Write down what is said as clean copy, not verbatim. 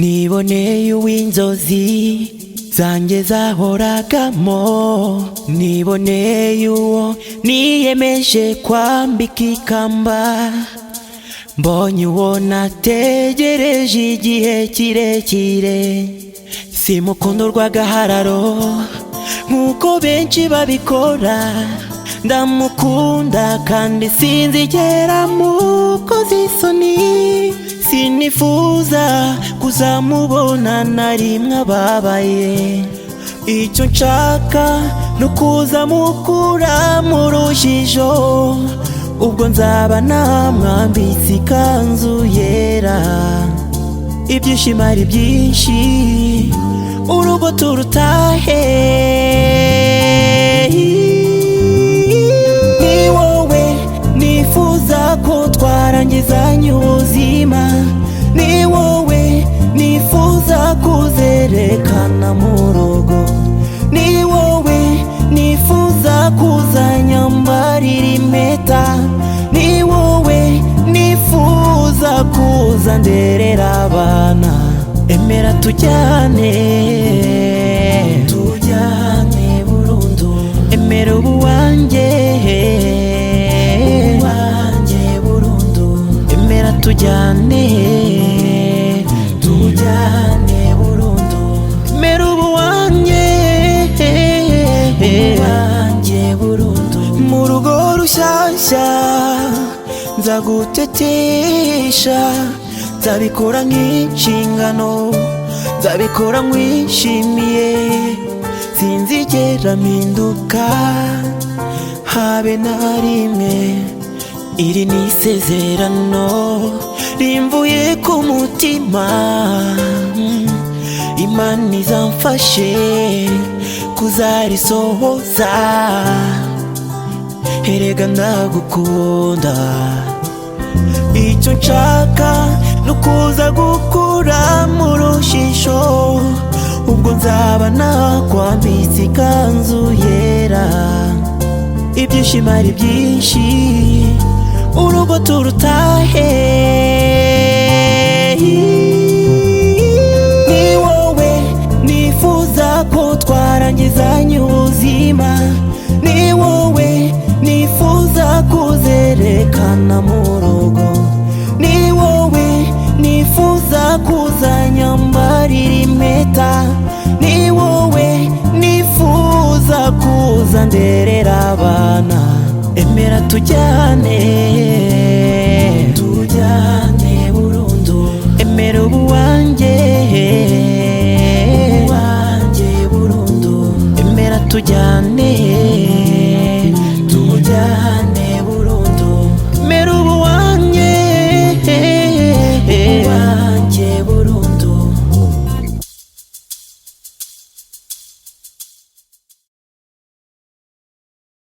niboneye uw'inzozi zanjye zahoragamo, niboneye uwo niyemeje kwambika ikamba, mbonye uwo nategereje igihe kirekire, simukunda urw'agahararo nk'uko benshi babikora, ndamukunda kandi sinzigera mukoza isoni, sinifuza kuzamubona na rimwe ababaye, icyo nshaka nukuza mukura mu rujijo, ubwo nzaba namwambitse ikanzu yera, ibyishimo ari byinshi urugo turutahe, ni wowe nifuza ko twarangizanya ubuzima, ni wowe nifuza kuzerekana mu rugo, ni wowe nifuza kuzanyambarira impeta, ni wowe nifuza kuza nderera abana, emera tujyane tujyane burundu, emera ubuwanjye burundu, emera tujyane tujyane burundu, emera ubuwanjye burundu, mu rugo rushyashya nzagutetesha, nzabikora nk'inshingano, nzabikora nkwishimiye, sinzigera mpinduka habe na rimwe, iri ni isezerano rimvuye ku mutima, Imana izamfashe kuzarisohoza, erega ndagukunda, icyo nshaka nukuza gukura mu rujijo, ubwo nzaba nakwambitse ikanzu yera, ibyishimo ari byinshi urugo turutahe, ni wowe nifuza ko twarangizanya ubuzima, ni wowe nifuza kuzerekana mu rugo, ni wowe nifuza kuzanyambarira impeta, ni wowe nifuza kuza nderera abana, emera tujyane tujyane burundu, emera ubuwanjye burundu, emera tujyane